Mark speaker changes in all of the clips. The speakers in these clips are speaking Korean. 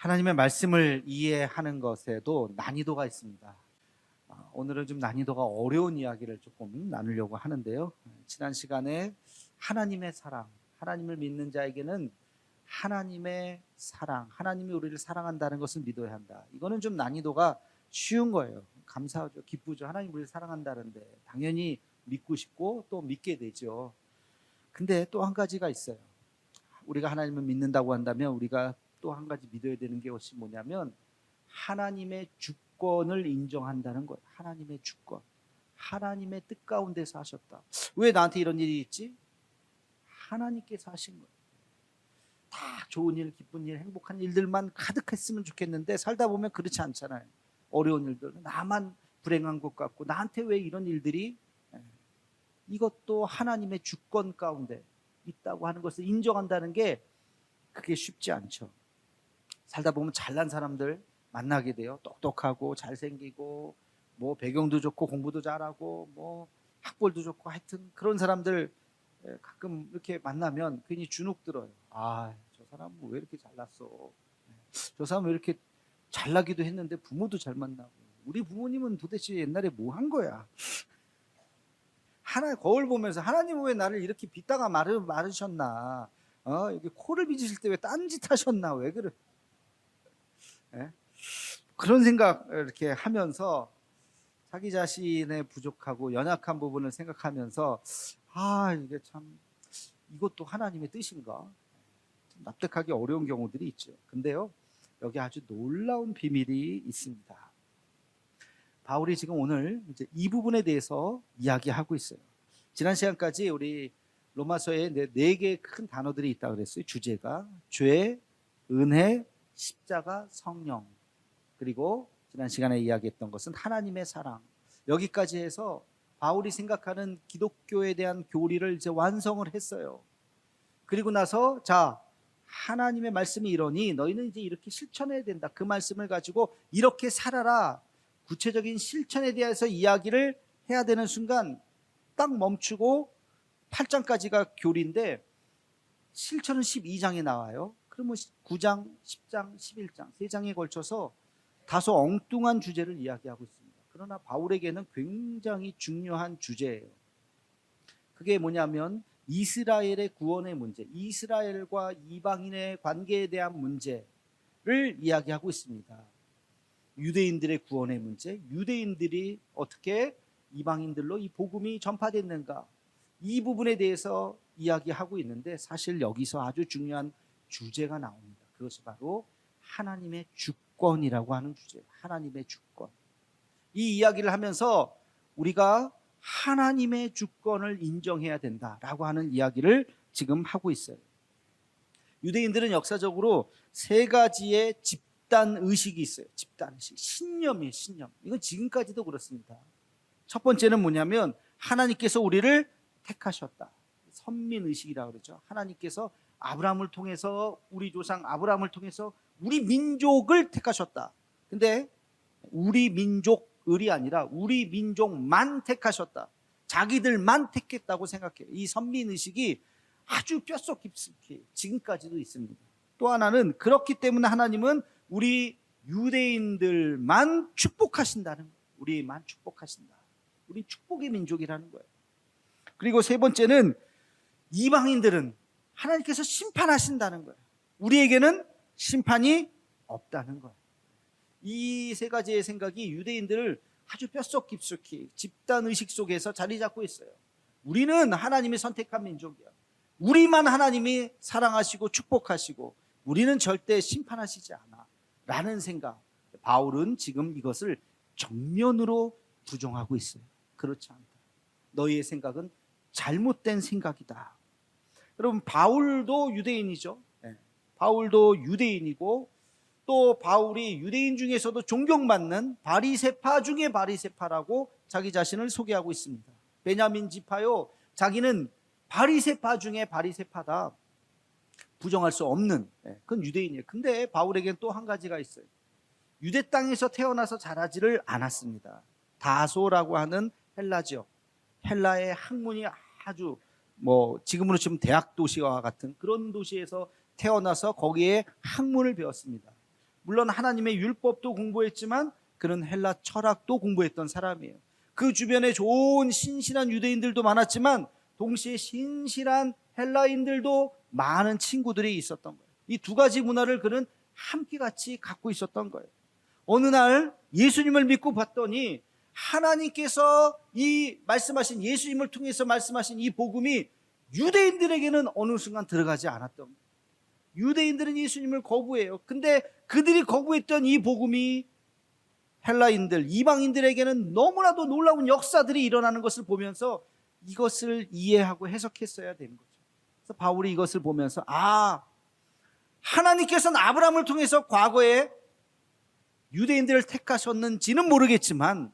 Speaker 1: 하나님의 말씀을 이해하는 것에도 난이도가 있습니다. 오늘은 좀 난이도가 어려운 이야기를 조금 나누려고 하는데요. 지난 시간에 하나님의 사랑, 하나님을 믿는 자에게는 하나님의 사랑, 하나님이 우리를 사랑한다는 것을 믿어야 한다. 이거는 좀 난이도가 쉬운 거예요. 감사하죠. 기쁘죠. 하나님 우리를 사랑한다는데 당연히 믿고 싶고 또 믿게 되죠. 근데 또 한 가지가 있어요. 우리가 하나님을 믿는다고 한다면 우리가 또 한 가지 믿어야 되는 것이 뭐냐면 하나님의 주권을 인정한다는 거예요. 하나님의 주권. 하나님의 뜻 가운데서 하셨다. 왜 나한테 이런 일이 있지? 하나님께서 하신 거예요. 다 좋은 일, 기쁜 일, 행복한 일들만 가득했으면 좋겠는데 살다 보면 그렇지 않잖아요. 어려운 일들, 나만 불행한 것 같고 나한테 왜 이런 일들이, 이것도 하나님의 주권 가운데 있다고 하는 것을 인정한다는 게 그게 쉽지 않죠. 살다 보면 잘난 사람들 만나게 돼요. 똑똑하고 잘생기고 뭐 배경도 좋고 공부도 잘하고 뭐 학벌도 좋고 하여튼 그런 사람들 가끔 이렇게 만나면 괜히 주눅 들어요. 저 사람은 왜 이렇게 잘났어? 저 사람은 왜 이렇게 잘나기도 했는데 부모도 잘 만나고, 우리 부모님은 도대체 옛날에 뭐 한 거야? 거울 보면서 하나님은 왜 나를 이렇게 빗다가 마르셨나? 여기 코를 빗으실 때 왜 딴짓 하셨나? 왜 그래? 그런 생각 이렇게 하면서 자기 자신의 부족하고 연약한 부분을 생각하면서 이게 참 이것도 하나님의 뜻인가? 납득하기 어려운 경우들이 있죠. 근데요, 여기 아주 놀라운 비밀이 있습니다. 바울이 지금 오늘 이제 이 부분에 대해서 이야기하고 있어요. 지난 시간까지 우리 로마서에 네 개의 큰 단어들이 있다고 그랬어요. 주제가 죄, 은혜, 십자가, 성령. 그리고 지난 시간에 이야기했던 것은 하나님의 사랑. 여기까지 해서 바울이 생각하는 기독교에 대한 교리를 이제 완성을 했어요. 그리고 나서 하나님의 말씀이 이러니 너희는 이제 이렇게 실천해야 된다. 그 말씀을 가지고 이렇게 살아라. 구체적인 실천에 대해서 이야기를 해야 되는 순간 딱 멈추고 8장까지가 교리인데 실천은 12장에 나와요. 그러면 9장, 10장, 11장 3장에 걸쳐서 다소 엉뚱한 주제를 이야기하고 있습니다. 그러나 바울에게는 굉장히 중요한 주제예요. 그게 뭐냐면 이스라엘의 구원의 문제, 이스라엘과 이방인의 관계에 대한 문제를 이야기하고 있습니다. 유대인들의 구원의 문제, 유대인들이 어떻게 이방인들로 이 복음이 전파됐는가, 이 부분에 대해서 이야기하고 있는데 사실 여기서 아주 중요한 주제가 나옵니다. 그것이 바로 하나님의 주권이라고 하는 주제예요. 하나님의 주권. 이 이야기를 하면서 우리가 하나님의 주권을 인정해야 된다라고 하는 이야기를 지금 하고 있어요. 유대인들은 역사적으로 세 가지의 집단 의식이 있어요. 집단 의식, 신념이에요. 신념. 이건 지금까지도 그렇습니다. 첫 번째는 뭐냐면 하나님께서 우리를 택하셨다. 선민 의식이라고 그러죠. 하나님께서 아브라함을 통해서, 우리 조상 아브라함을 통해서 우리 민족을 택하셨다. 근데 우리 민족을이 아니라 우리 민족만 택하셨다. 자기들만 택했다고 생각해요. 이 선민 의식이 아주 뼛속 깊숙이 지금까지도 있습니다. 또 하나는 그렇기 때문에 하나님은 우리 유대인들만 축복하신다는 거예요. 우리만 축복하신다. 우리 축복의 민족이라는 거예요. 그리고 세 번째는 이방인들은 하나님께서 심판하신다는 거예요. 우리에게는 심판이 없다는 거예요. 이 세 가지의 생각이 유대인들을 아주 뼛속 깊숙이 집단 의식 속에서 자리 잡고 있어요. 우리는 하나님이 선택한 민족이야. 우리만 하나님이 사랑하시고 축복하시고 우리는 절대 심판하시지 않아 라는 생각. 바울은 지금 이것을 정면으로 부정하고 있어요. 그렇지 않다. 너희의 생각은 잘못된 생각이다. 여러분, 바울도 유대인이죠. 바울도 유대인이고 또 바울이 유대인 중에서도 존경받는 바리새파 중에 바리새파라고 자기 자신을 소개하고 있습니다. 베냐민 지파요, 자기는 바리새파 중에 바리새파다. 부정할 수 없는 그건 유대인이에요. 근데 바울에게는 또 한 가지가 있어요. 유대 땅에서 태어나서 자라지를 않았습니다. 다소라고 하는 헬라 지역, 헬라의 학문이 아주 지금으로 치면 대학 도시와 같은 그런 도시에서 태어나서 거기에 학문을 배웠습니다. 물론 하나님의 율법도 공부했지만 그는 헬라 철학도 공부했던 사람이에요. 그 주변에 좋은 신실한 유대인들도 많았지만 동시에 신실한 헬라인들도 많은 친구들이 있었던 거예요. 이 두 가지 문화를 그는 함께 같이 갖고 있었던 거예요. 어느 날 예수님을 믿고 봤더니 하나님께서 이 말씀하신, 예수님을 통해서 말씀하신 이 복음이 유대인들에게는 어느 순간 들어가지 않았던 거예요. 유대인들은 예수님을 거부해요. 근데 그들이 거부했던 이 복음이 헬라인들, 이방인들에게는 너무나도 놀라운 역사들이 일어나는 것을 보면서 이것을 이해하고 해석했어야 되는 거죠. 그래서 바울이 이것을 보면서 하나님께서는 아브라함을 통해서 과거에 유대인들을 택하셨는지는 모르겠지만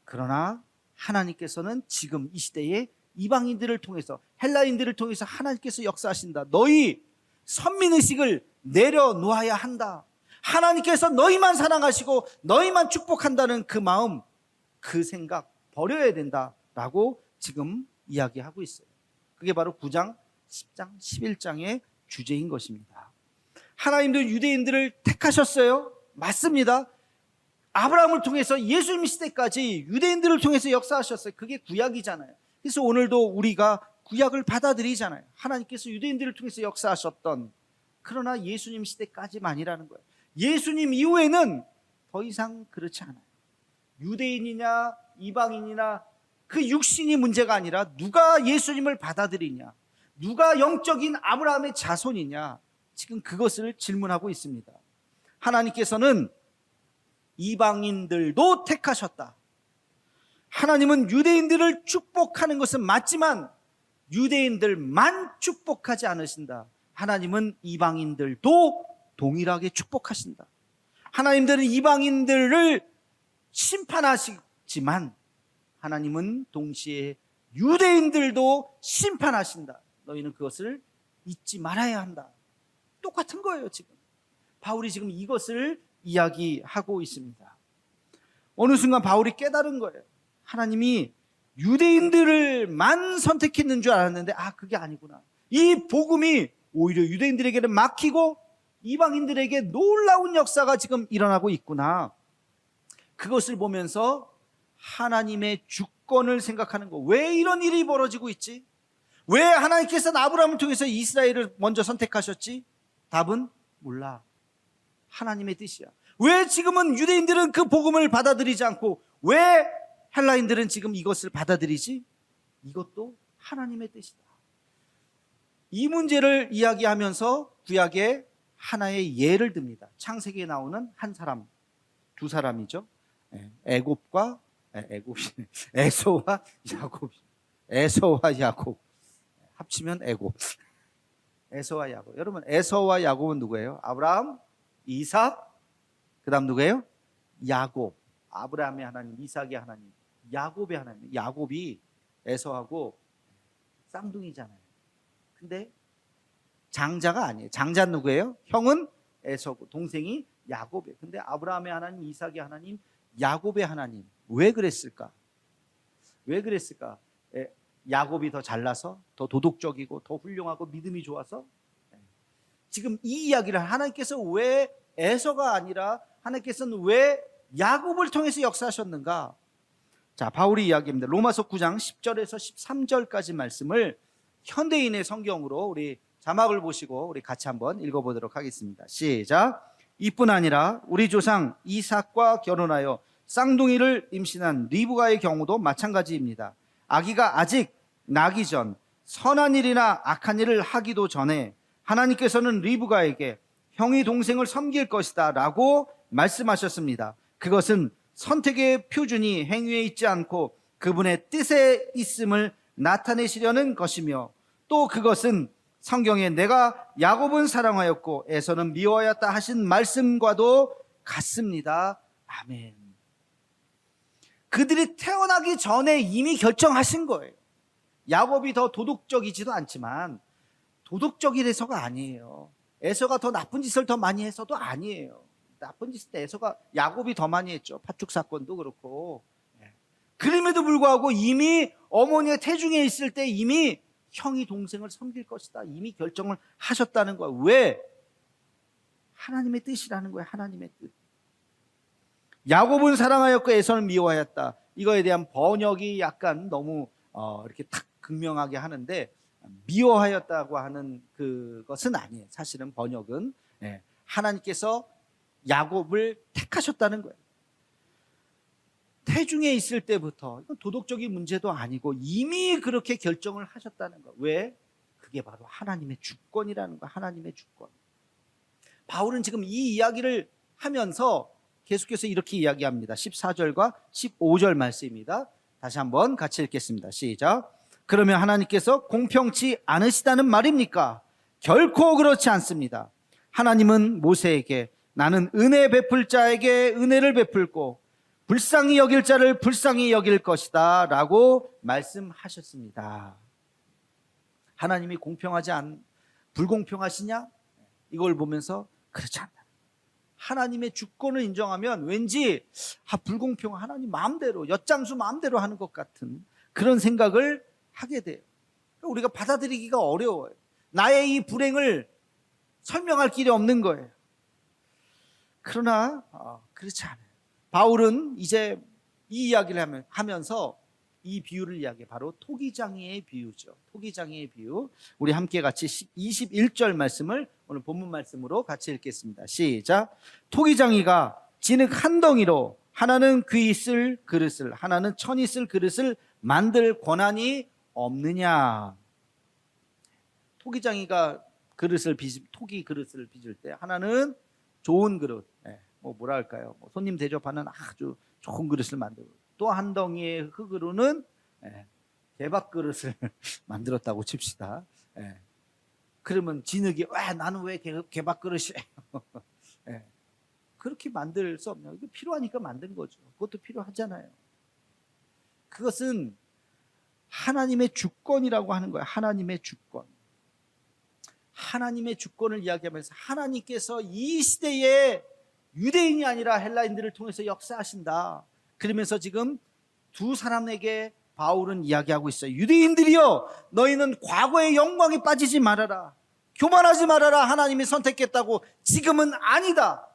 Speaker 1: 그러나 하나님께서는 지금 이 시대에 이방인들을 통해서, 헬라인들을 통해서 하나님께서 역사하신다. 너희 선민의식을 내려놓아야 한다. 하나님께서 너희만 사랑하시고 너희만 축복한다는 그 마음, 그 생각 버려야 된다라고 지금 이야기하고 있어요. 그게 바로 9장, 10장, 11장의 주제인 것입니다. 하나님도 유대인들을 택하셨어요. 맞습니다. 아브라함을 통해서 예수님 시대까지 유대인들을 통해서 역사하셨어요. 그게 구약이잖아요. 그래서 오늘도 우리가 구약을 받아들이잖아요. 하나님께서 유대인들을 통해서 역사하셨던, 그러나 예수님 시대까지만이라는 거예요. 예수님 이후에는 더 이상 그렇지 않아요. 유대인이냐 이방인이나 그 육신이 문제가 아니라 누가 예수님을 받아들이냐, 누가 영적인 아브라함의 자손이냐, 지금 그것을 질문하고 있습니다. 하나님께서는 이방인들도 택하셨다. 하나님은 유대인들을 축복하는 것은 맞지만 유대인들만 축복하지 않으신다. 하나님은 이방인들도 동일하게 축복하신다. 하나님들은 이방인들을 심판하시지만 하나님은 동시에 유대인들도 심판하신다. 너희는 그것을 잊지 말아야 한다. 똑같은 거예요. 지금 바울이 지금 이것을 이야기하고 있습니다. 어느 순간 바울이 깨달은 거예요. 하나님이 유대인들만 선택했는 줄 알았는데 그게 아니구나. 이 복음이 오히려 유대인들에게는 막히고 이방인들에게 놀라운 역사가 지금 일어나고 있구나. 그것을 보면서 하나님의 주권을 생각하는 거. 왜 이런 일이 벌어지고 있지? 왜 하나님께서는 아브라함을 통해서 이스라엘을 먼저 선택하셨지? 답은 몰라. 하나님의 뜻이야. 왜 지금은 유대인들은 그 복음을 받아들이지 않고 왜 헬라인들은 지금 이것을 받아들이지? 이것도 하나님의 뜻이다. 이 문제를 이야기하면서 구약에 하나의 예를 듭니다. 창세기에 나오는 한 사람, 두 사람이죠. 에서와 야곱. 에서와 야곱. 합치면 애곱. 에서와 야곱. 여러분, 에서와 야곱은 누구예요? 아브라함, 이삭, 그 다음 누구예요? 야곱. 아브라함의 하나님, 이삭의 하나님, 야곱의 하나님. 야곱이 에서하고 쌍둥이잖아요. 근데 장자가 아니에요. 장자는 누구예요? 형은 에서고 동생이 야곱이에요. 근데 아브라함의 하나님, 이삭의 하나님, 야곱의 하나님. 왜 그랬을까? 왜 그랬을까? 야곱이 더 잘나서, 더 도덕적이고 더 훌륭하고 믿음이 좋아서? 지금 이 이야기를 하나님께서 왜 에서가 아니라 하나님께서는 왜 야곱을 통해서 역사하셨는가? 자, 바울이 이야기합니다. 로마서 9장 10절에서 13절까지 말씀을 현대인의 성경으로 우리 자막을 보시고 우리 같이 한번 읽어보도록 하겠습니다. 시작. 이뿐 아니라 우리 조상 이삭과 결혼하여 쌍둥이를 임신한 리브가의 경우도 마찬가지입니다. 아기가 아직 나기 전 선한 일이나 악한 일을 하기도 전에 하나님께서는 리브가에게 형이 동생을 섬길 것이다 라고 말씀하셨습니다. 그것은 선택의 표준이 행위에 있지 않고 그분의 뜻에 있음을 나타내시려는 것이며, 또 그것은 성경에 내가 야곱은 사랑하였고 에서는 미워하였다 하신 말씀과도 같습니다. 아멘. 그들이 태어나기 전에 이미 결정하신 거예요. 야곱이 더 도덕적이지도 않지만 도덕적이라서가 아니에요. 에서가 더 나쁜 짓을 더 많이 해서도 아니에요. 나쁜 짓을 에서가, 야곱이 더 많이 했죠. 팥죽 사건도 그렇고. 그럼에도 불구하고 이미 어머니의 태중에 있을 때 이미 형이 동생을 섬길 것이다 이미 결정을 하셨다는 거예요. 왜? 하나님의 뜻이라는 거예요. 하나님의 뜻. 야곱은 사랑하였고 에서는 미워하였다. 이거에 대한 번역이 약간 너무 이렇게 탁 극명하게 하는데, 미워하였다고 하는 그것은 아니에요. 사실은 번역은 하나님께서 야곱을 택하셨다는 거예요. 태중에 있을 때부터. 이건 도덕적인 문제도 아니고 이미 그렇게 결정을 하셨다는 거예요. 왜? 그게 바로 하나님의 주권이라는 거예요. 하나님의 주권. 바울은 지금 이 이야기를 하면서 계속해서 이렇게 이야기합니다. 14절과 15절 말씀입니다. 다시 한번 같이 읽겠습니다. 시작. 그러면 하나님께서 공평치 않으시다는 말입니까? 결코 그렇지 않습니다. 하나님은 모세에게 나는 은혜 베풀 자에게 은혜를 베풀고 불쌍히 여길 자를 불쌍히 여길 것이다 라고 말씀하셨습니다. 하나님이 불공평하시냐? 이걸 보면서 그렇지 않다. 하나님의 주권을 인정하면 왠지 불공평한 하나님 마음대로, 엿장수 마음대로 하는 것 같은 그런 생각을 하게 돼요. 우리가 받아들이기가 어려워요. 나의 이 불행을 설명할 길이 없는 거예요. 그러나 그렇지 않아요. 바울은 이제 이 이야기를 하면서 이 비유를 이야기해. 바로 토기장이의 비유죠. 토기장이의 비유. 우리 함께 같이 21절 말씀을 오늘 본문 말씀으로 같이 읽겠습니다. 시작. 토기장이가 진흙 한 덩이로 하나는 귀 있을 그릇을 하나는 천 있을 그릇을 만들 권한이 없느냐. 토기장이가 토기 그릇을 빚을 때 하나는 좋은 그릇, 뭐라 할까요? 손님 대접하는 아주 좋은 그릇을 만들고, 또 한 덩이의 흙으로는 개밥 그릇을 만들었다고 칩시다. 그러면 진흙이 나는 왜 개밥 그릇이에요? 그렇게 만들 수 없냐? 이거 필요하니까 만든 거죠. 그것도 필요하잖아요. 그것은 하나님의 주권이라고 하는 거예요. 하나님의 주권. 하나님의 주권을 이야기하면서 하나님께서 이 시대에 유대인이 아니라 헬라인들을 통해서 역사하신다. 그러면서 지금 두 사람에게 바울은 이야기하고 있어요. 유대인들이여, 너희는 과거의 영광에 빠지지 말아라. 교만하지 말아라. 하나님이 선택했다고. 지금은 아니다.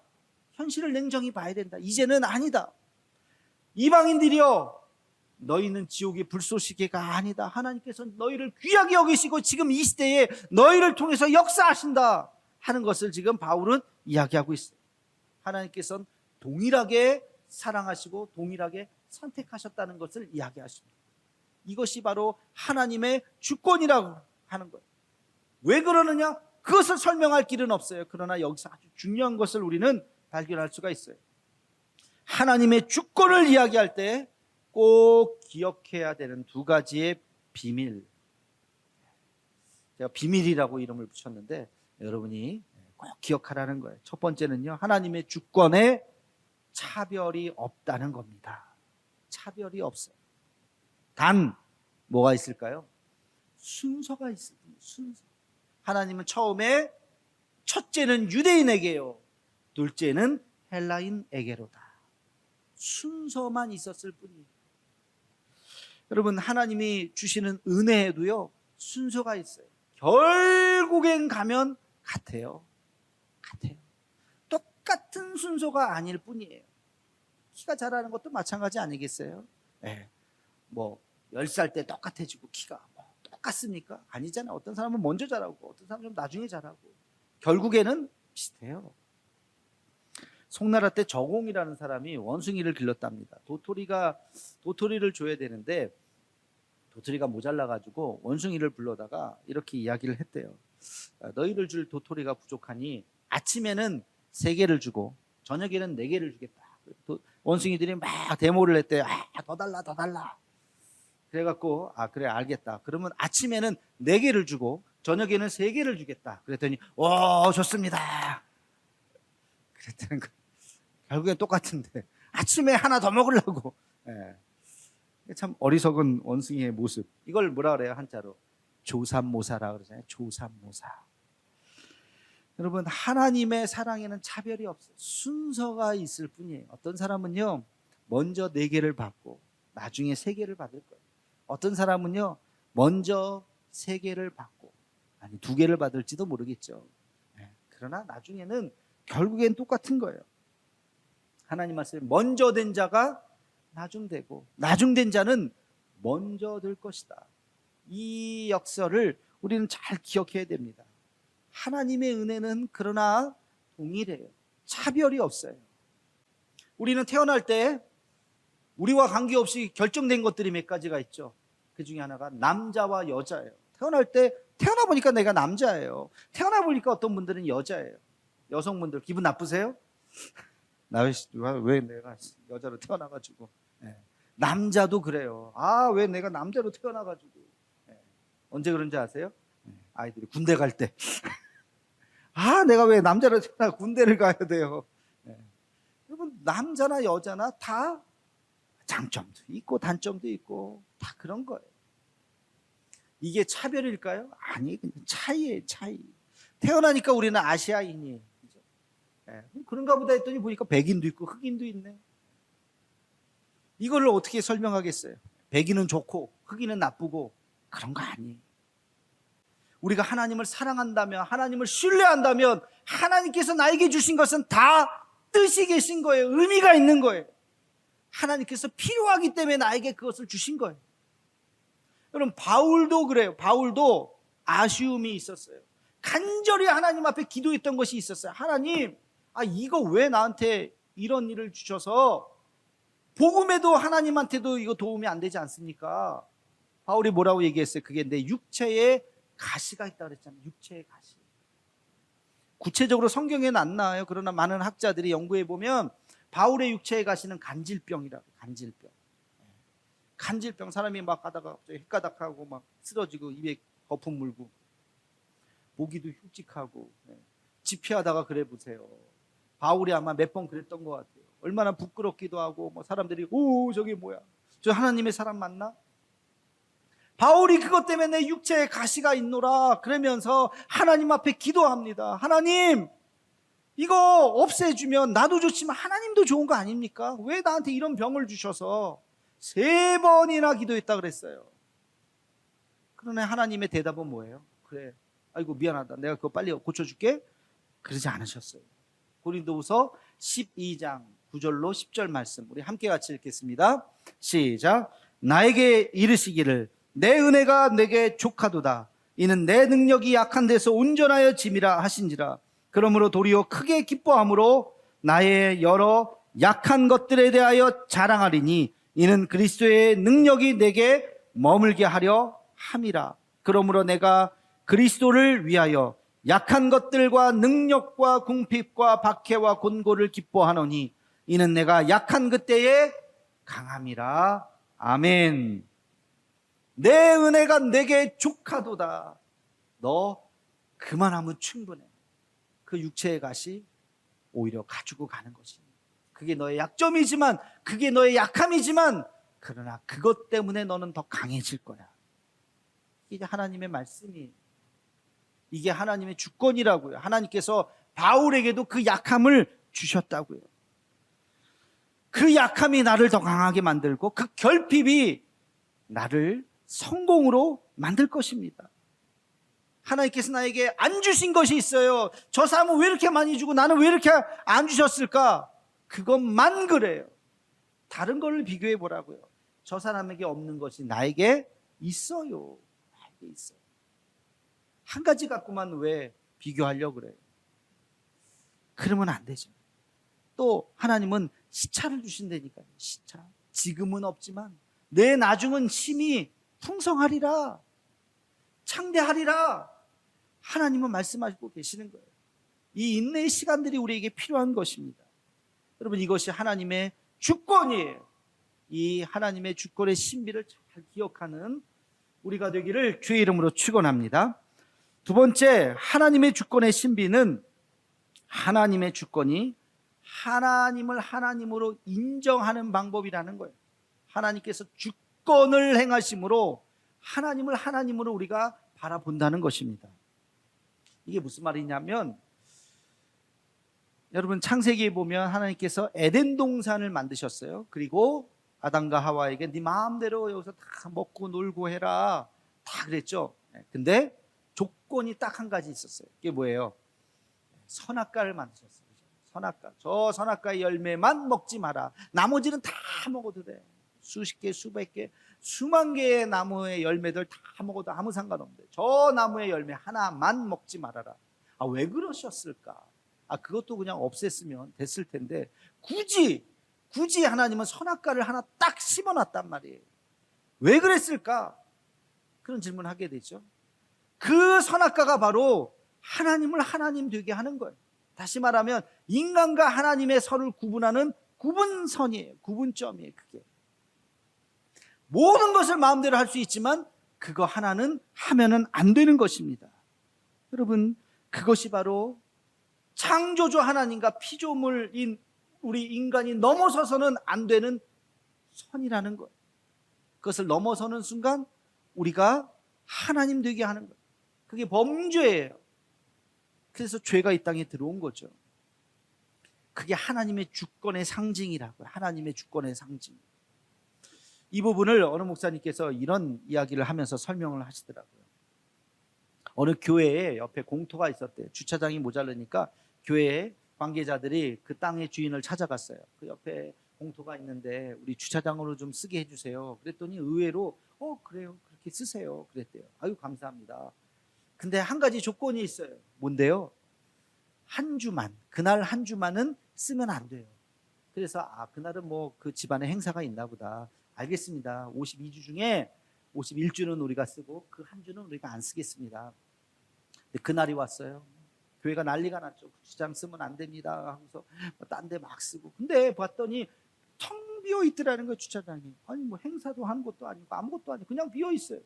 Speaker 1: 현실을 냉정히 봐야 된다. 이제는 아니다. 이방인들이여, 너희는 지옥의 불쏘시개가 아니다. 하나님께서 너희를 귀하게 여기시고 지금 이 시대에 너희를 통해서 역사하신다 하는 것을 지금 바울은 이야기하고 있어요. 하나님께서는 동일하게 사랑하시고 동일하게 선택하셨다는 것을 이야기하십니다. 이것이 바로 하나님의 주권이라고 하는 거예요. 왜 그러느냐? 그것을 설명할 길은 없어요. 그러나 여기서 아주 중요한 것을 우리는 발견할 수가 있어요. 하나님의 주권을 이야기할 때 꼭 기억해야 되는 두 가지의 비밀. 제가 비밀이라고 이름을 붙였는데 여러분이 꼭 기억하라는 거예요. 첫 번째는요, 하나님의 주권에 차별이 없다는 겁니다. 차별이 없어요. 단 뭐가 있을까요? 순서가 있어요. 순서. 하나님은 처음에 첫째는 유대인에게요, 둘째는 헬라인에게로다. 순서만 있었을 뿐이에요. 여러분, 하나님이 주시는 은혜에도요 순서가 있어요. 결국엔 가면 같아요. 똑같은 순서가 아닐 뿐이에요. 키가 자라는 것도 마찬가지 아니겠어요? 10살 때 똑같아지고 키가 똑같습니까? 아니잖아요. 어떤 사람은 먼저 자라고 어떤 사람은 좀 나중에 자라고 결국에는 비슷해요. 송나라 때 저공이라는 사람이 원숭이를 길렀답니다. 도토리를 줘야 되는데 도토리가 모자라가지고 원숭이를 불러다가 이렇게 이야기를 했대요. 너희를 줄 도토리가 부족하니 아침에는 3개를 주고 저녁에는 4개를 주겠다. 원숭이들이 막 데모를 했대요. 더 달라. 그래갖고 그래 알겠다. 그러면 아침에는 4개를 주고 저녁에는 3개를 주겠다. 그랬더니 좋습니다. 그랬다는 거. 결국엔 똑같은데 아침에 하나 더 먹으려고. 참 어리석은 원숭이의 모습. 이걸 뭐라 그래요? 한자로 조삼모사라 그러잖아요. 조삼모사. 여러분, 하나님의 사랑에는 차별이 없어요. 순서가 있을 뿐이에요. 어떤 사람은요 먼저 4개를 받고 나중에 3개를 받을 거예요. 어떤 사람은요 먼저 3개를 받고 2개를 받을지도 모르겠죠. 그러나 나중에는 결국엔 똑같은 거예요. 하나님 말씀에 먼저 된 자가 나중되고 나중된 자는 먼저 될 것이다. 이 역설을 우리는 잘 기억해야 됩니다. 하나님의 은혜는 그러나 동일해요. 차별이 없어요. 우리는 태어날 때 우리와 관계없이 결정된 것들이 몇 가지가 있죠. 그 중에 하나가 남자와 여자예요. 태어날 때 태어나 보니까 내가 남자예요. 태어나 보니까 어떤 분들은 여자예요. 여성분들 기분 나쁘세요? 왜 내가 여자로 태어나가지고. 남자도 그래요. 왜 내가 남자로 태어나가지고. 언제 그런지 아세요? 아이들이 군대 갈 때. 내가 왜 남자로 태어나 군대를 가야 돼요. 여러분, 남자나 여자나 다 장점도 있고 단점도 있고 다 그런 거예요. 이게 차별일까요? 아니, 그냥 차이예요, 차이. 태어나니까 우리는 아시아인이에요. 그죠? 그런가 보다 했더니 보니까 백인도 있고 흑인도 있네. 이걸 어떻게 설명하겠어요? 백인은 좋고 흑인은 나쁘고 그런 거 아니에요. 우리가 하나님을 사랑한다면, 하나님을 신뢰한다면 하나님께서 나에게 주신 것은 다 뜻이 계신 거예요. 의미가 있는 거예요. 하나님께서 필요하기 때문에 나에게 그것을 주신 거예요. 여러분, 바울도 그래요. 바울도 아쉬움이 있었어요. 간절히 하나님 앞에 기도했던 것이 있었어요. 하나님, 이거 왜 나한테 이런 일을 주셔서, 복음에도 하나님한테도 이거 도움이 안 되지 않습니까? 바울이 뭐라고 얘기했어요? 그게 내 육체에 가시가 있다고 그랬잖아요. 육체의 가시. 구체적으로 성경에는 안 나와요. 그러나 많은 학자들이 연구해 보면 바울의 육체에 가시는 간질병이라고. 간질병. 사람이 막 가다가 헷가닥하고 막 쓰러지고 입에 거품 물고 보기도 흉측하고. 집회하다가 그래 보세요. 바울이 아마 몇 번 그랬던 것 같아요. 얼마나 부끄럽기도 하고 사람들이 저게 뭐야? 저 하나님의 사람 맞나? 바울이 그것 때문에 내 육체에 가시가 있노라 그러면서 하나님 앞에 기도합니다. 하나님, 이거 없애주면 나도 좋지만 하나님도 좋은 거 아닙니까? 왜 나한테 이런 병을 주셔서 3번이나 기도했다 그랬어요. 그러나 하나님의 대답은 뭐예요? 그래, 아이고 미안하다, 내가 그거 빨리 고쳐줄게. 그러지 않으셨어요. 고린도후서 12장 9절로 10절 말씀 우리 함께 같이 읽겠습니다. 시작. 나에게 이르시기를 내 은혜가 내게 족하도다. 이는 내 능력이 약한 데서 온전하여 짐이라 하신지라. 그러므로 도리어 크게 기뻐함으로 나의 여러 약한 것들에 대하여 자랑하리니 이는 그리스도의 능력이 내게 머물게 하려 함이라. 그러므로 내가 그리스도를 위하여 약한 것들과 능력과 궁핍과 박해와 곤고를 기뻐하노니 이는 내가 약한 그때에 강함이라. 아멘. 내 은혜가 내게 족하도다. 너 그만하면 충분해. 그 육체의 가시 오히려 가지고 가는 것입니다. 그게 너의 약점이지만, 그게 너의 약함이지만, 그러나 그것 때문에 너는 더 강해질 거야. 이게 하나님의 말씀이에요. 이게 하나님의 주권이라고요. 하나님께서 바울에게도 그 약함을 주셨다고요. 그 약함이 나를 더 강하게 만들고 그 결핍이 나를 성공으로 만들 것입니다. 하나님께서 나에게 안 주신 것이 있어요. 저 사람은 왜 이렇게 많이 주고 나는 왜 이렇게 안 주셨을까? 그것만 그래요. 다른 걸 비교해 보라고요. 저 사람에게 없는 것이 나에게 있어요. 나에게 있어요. 한 가지 갖고만 왜 비교하려고 그래요? 그러면 안 되죠. 또 하나님은 시차를 주신다니까요. 시차. 지금은 없지만 내 나중은 심히 풍성하리라, 창대하리라. 하나님은 말씀하시고 계시는 거예요. 이 인내의 시간들이 우리에게 필요한 것입니다. 여러분, 이것이 하나님의 주권이에요. 이 하나님의 주권의 신비를 잘 기억하는 우리가 되기를 주의 이름으로 축원합니다. 두 번째, 하나님의 주권의 신비는 하나님의 주권이 하나님을 하나님으로 인정하는 방법이라는 거예요. 하나님께서 주권을 행하심으로 하나님을 하나님으로 우리가 바라본다는 것입니다. 이게 무슨 말이냐면, 여러분 창세기에 보면 하나님께서 에덴 동산을 만드셨어요. 그리고 아담과 하와에게 네 마음대로 여기서 다 먹고 놀고 해라 다 그랬죠. 근데 조건이 딱 한 가지 있었어요. 그게 뭐예요? 선악과를 만드셨어요. 선악과, 저 선악과의 열매만 먹지 마라. 나머지는 다 먹어도 돼. 수십 개, 수백 개, 수만 개의 나무의 열매들 다 먹어도 아무 상관없는데 저 나무의 열매 하나만 먹지 말아라. 왜 그러셨을까? 그것도 그냥 없앴으면 됐을 텐데 굳이 하나님은 선악과를 하나 딱 심어놨단 말이에요. 왜 그랬을까? 그런 질문을 하게 되죠. 그 선악과가 바로 하나님을 하나님 되게 하는 거예요. 다시 말하면 인간과 하나님의 선을 구분하는 구분선이에요. 구분점이에요. 그게 모든 것을 마음대로 할 수 있지만 그거 하나는 하면은 안 되는 것입니다. 여러분, 그것이 바로 창조주 하나님과 피조물인 우리 인간이 넘어서서는 안 되는 선이라는 거예요. 그것을 넘어서는 순간 우리가 하나님 되게 하는 거예요. 그게 범죄예요. 그래서 죄가 이 땅에 들어온 거죠. 그게 하나님의 주권의 상징이라고요. 하나님의 주권의 상징. 이 부분을 어느 목사님께서 이런 이야기를 하면서 설명을 하시더라고요. 어느 교회에 옆에 공터가 있었대요. 주차장이 모자르니까 교회에 관계자들이 그 땅의 주인을 찾아갔어요. 그 옆에 공터가 있는데 우리 주차장으로 좀 쓰게 해주세요. 그랬더니 의외로 그래요, 그렇게 쓰세요 그랬대요. 아유, 감사합니다. 근데 한 가지 조건이 있어요. 뭔데요? 한 주만, 그날 한 주만은 쓰면 안 돼요. 그래서 그날은 뭐 그 집안에 행사가 있나 보다. 알겠습니다. 52주 중에 51주는 우리가 쓰고 그 한 주는 우리가 안 쓰겠습니다. 근데 그날이 왔어요. 교회가 난리가 났죠. 주차장 쓰면 안 됩니다 하고서 딴 데 막 쓰고. 근데 봤더니 텅 비어 있더라는 거예요. 주차장이. 아니 뭐 행사도 하는 것도 아니고 아무것도 아니고 그냥 비어 있어요.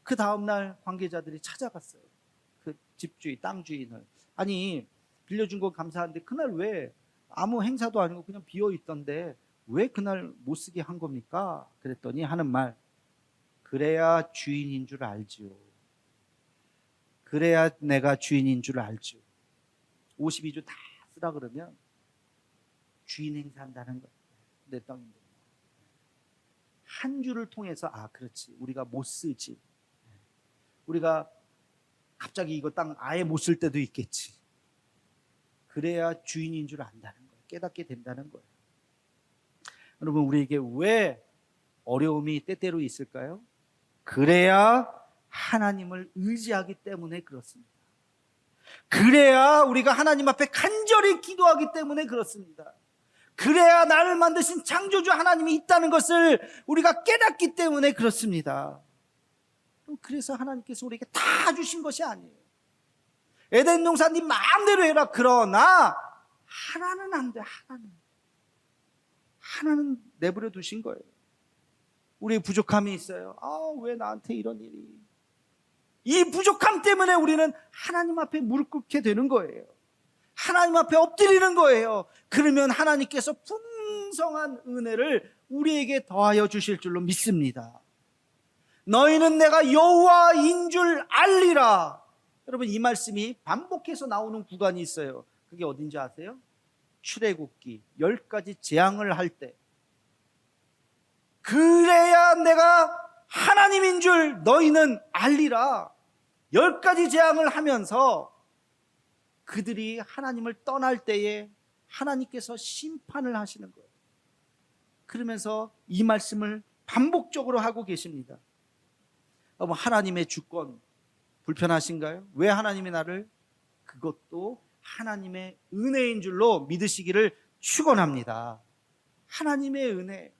Speaker 1: 그 다음날 관계자들이 찾아갔어요. 그 집주인, 땅 주인을. 아니 빌려준 거 감사한데 그날 왜 아무 행사도 아니고 그냥 비어 있던데 왜 그날 못 쓰게 한 겁니까? 그랬더니 하는 말, 그래야 주인인 줄 알지요. 그래야 내가 주인인 줄 알지요. 52주 다 쓰라 그러면 주인 행사한다는 거예요. 내 땅인데. 한 주를 통해서 그렇지, 우리가 못 쓰지. 우리가 갑자기 이거 땅 아예 못 쓸 때도 있겠지. 그래야 주인인 줄 안다는 거예요. 깨닫게 된다는 거예요. 여러분, 우리에게 왜 어려움이 때때로 있을까요? 그래야 하나님을 의지하기 때문에 그렇습니다. 그래야 우리가 하나님 앞에 간절히 기도하기 때문에 그렇습니다. 그래야 나를 만드신 창조주 하나님이 있다는 것을 우리가 깨닫기 때문에 그렇습니다. 그래서 하나님께서 우리에게 다 주신 것이 아니에요. 에덴 동산 네 마음대로 해라. 그러나 하나는 안 돼. 하나는 내버려 두신 거예요. 우리의 부족함이 있어요. 왜 나한테 이런 일이. 이 부족함 때문에 우리는 하나님 앞에 무릎 꿇게 되는 거예요. 하나님 앞에 엎드리는 거예요. 그러면 하나님께서 풍성한 은혜를 우리에게 더하여 주실 줄로 믿습니다. 너희는 내가 여호와인 줄 알리라. 여러분, 이 말씀이 반복해서 나오는 구간이 있어요. 그게 어딘지 아세요? 출애굽기 10가지 재앙을 할 때, 그래야 내가 하나님인 줄 너희는 알리라. 10가지 재앙을 하면서 그들이 하나님을 떠날 때에 하나님께서 심판을 하시는 거예요. 그러면서 이 말씀을 반복적으로 하고 계십니다. 여러분, 하나님의 주권 불편하신가요? 왜 하나님이 나를? 그것도 하나님의 은혜인 줄로 믿으시기를 축원합니다. 하나님의 은혜,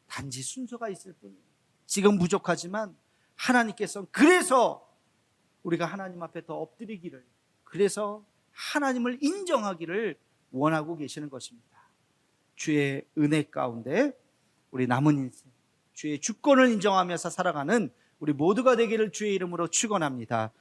Speaker 1: 단지 순서가 있을 뿐이에요. 지금 부족하지만 하나님께서 그래서 우리가 하나님 앞에 더 엎드리기를, 그래서 하나님을 인정하기를 원하고 계시는 것입니다. 주의 은혜 가운데 우리 남은 인생 주의 주권을 인정하면서 살아가는 우리 모두가 되기를 주의 이름으로 축원합니다.